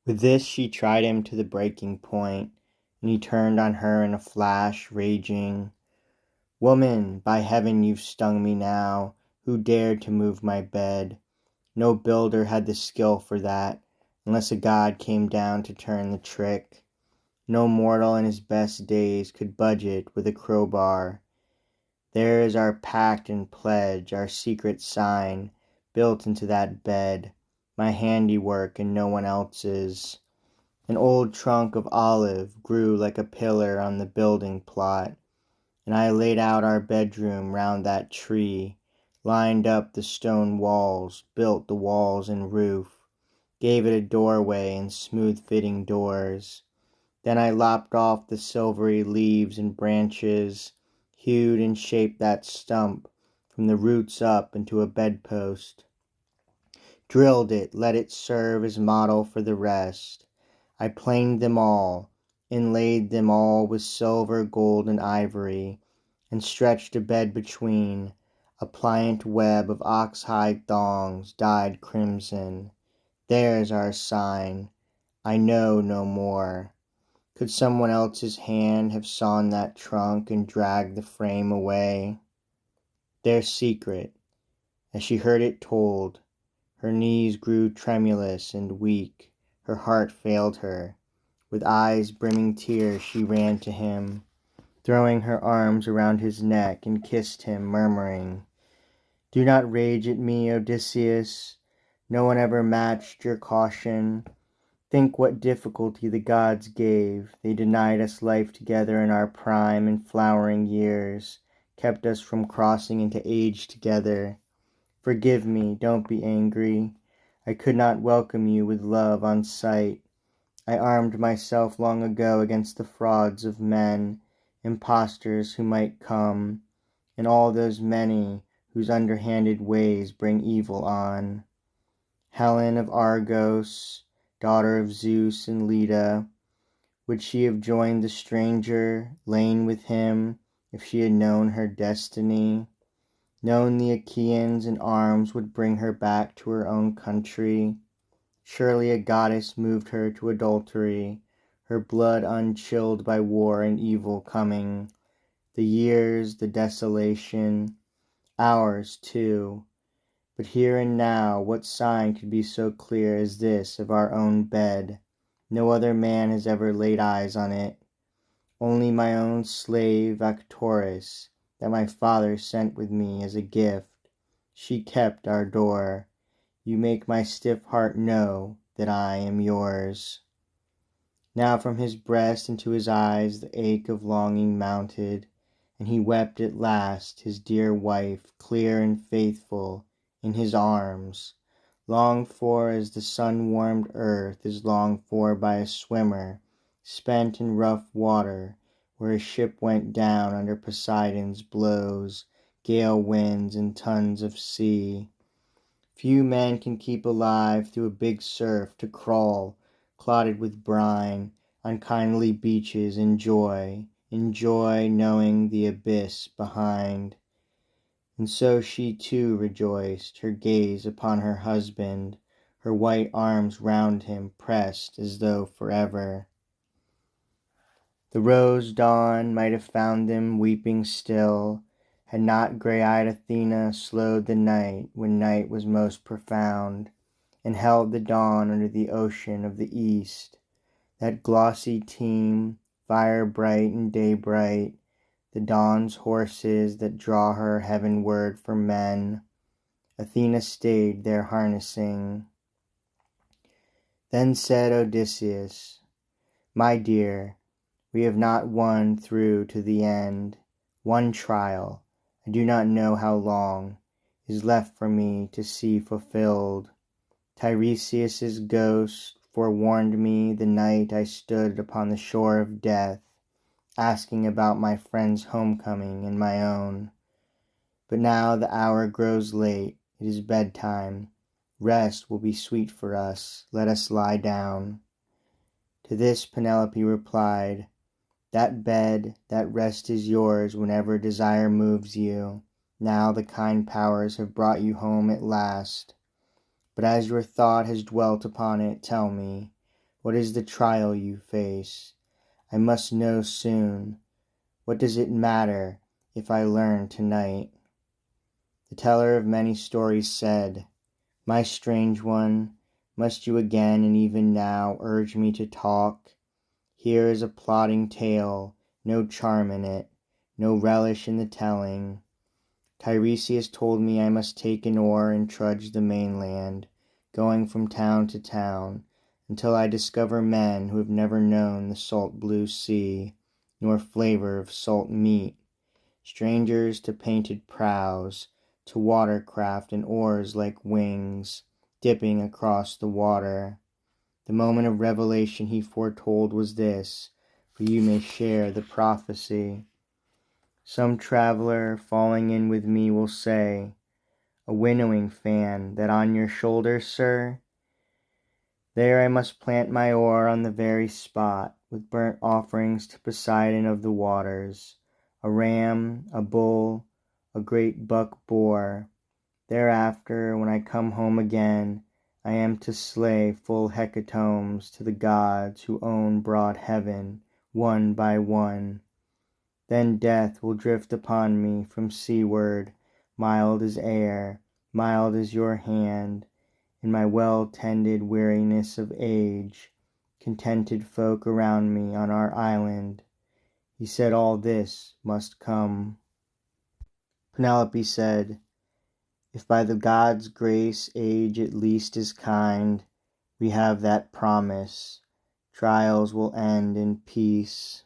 With this she tried him to the breaking point, and he turned on her in a flash, raging, "Woman, by heaven you've stung me now! Who dared to move my bed? No builder had the skill for that, unless a god came down to turn the trick. No mortal in his best days could budge it with a crowbar. There is our pact and pledge, our secret sign, built into that bed, my handiwork and no one else's. An old trunk of olive grew like a pillar on the building plot, and I laid out our bedroom round that tree, lined up the stone walls, built the walls and roof, gave it a doorway and smooth-fitting doors. Then I lopped off the silvery leaves and branches, hewed and shaped that stump from the roots up into a bedpost, drilled it, let it serve as model for the rest. I planed them all, inlaid them all with silver, gold, and ivory, and stretched a bed between, a pliant web of ox-hide thongs dyed crimson. There's our sign. I know no more. Could someone else's hand have sawn that trunk and dragged the frame away? Their secret. As she heard it told, her knees grew tremulous and weak, her heart failed her. With eyes brimming tears she ran to him, throwing her arms around his neck, and kissed him, murmuring, "Do not rage at me, Odysseus. No one ever matched your caution. Think what difficulty the gods gave. They denied us life together in our prime and flowering years, kept us from crossing into age together. Forgive me, don't be angry. I could not welcome you with love on sight. I armed myself long ago against the frauds of men, impostors who might come, and all those many whose underhanded ways bring evil on. Helen of Argos, daughter of Zeus and Leda, would she have joined the stranger, lain with him, if she had known her destiny? Known the Achaeans in arms would bring her back to her own country? Surely a goddess moved her to adultery, her blood unchilled by war and evil coming. The years, the desolation, ours too. But here and now, what sign could be so clear as this of our own bed? No other man has ever laid eyes on it. Only my own slave Actoris, that my father sent with me as a gift. She kept our door. You make my stiff heart know that I am yours." Now from his breast into his eyes the ache of longing mounted, and he wept at last his dear wife, clear and faithful, in his arms, longed for as the sun-warmed earth is longed for by a swimmer spent in rough water, where his ship went down under Poseidon's blows, gale winds, and tons of sea. Few men can keep alive through a big surf to crawl, clotted with brine, on kindly beaches in joy knowing the abyss behind. And so she too rejoiced, her gaze upon her husband, her white arms round him pressed as though forever. The rose dawn might have found them weeping still, had not grey-eyed Athena slowed the night when night was most profound, and held the dawn under the ocean of the east, that glossy team, fire-bright and day-bright, the dawn's horses that draw her heavenward for men. Athena stayed their harnessing. Then said Odysseus, "My dear, we have not won through to the end. One trial, I do not know how long, is left for me to see fulfilled. Tiresias' ghost forewarned me the night I stood upon the shore of death, asking about my friend's homecoming and my own. But now the hour grows late, it is bedtime. Rest will be sweet for us, let us lie down." To this Penelope replied, "That bed, that rest is yours whenever desire moves you, now the kind powers have brought you home at last. But as your thought has dwelt upon it, tell me, What is the trial you face? I must know soon. What does it matter if I learn tonight? The teller of many stories said, my strange one, must you again and even now urge me to talk? Here is a plodding tale, no charm in it, no relish in the telling. Tiresias told me I must take an oar and trudge the mainland, going from town to town, until I discover men who have never known the salt blue sea, nor flavor of salt meat, strangers to painted prows, to watercraft and oars like wings, dipping across the water. The moment of revelation he foretold was this, for you may share the prophecy. Some traveler falling in with me will say, a winnowing fan that on your shoulder, sir? There I must plant my oar on the very spot, with burnt offerings to Poseidon of the waters, a ram, a bull, a great buck boar. Thereafter, when I come home again, I am to slay full hecatombs to the gods who own broad heaven, one by one. Then death will drift upon me from seaward, mild as air, mild as your hand, in my well-tended weariness of age, contented folk around me on our island. He said all this must come. Penelope said, if by the gods' grace age at least is kind, we have that promise, trials will end in peace.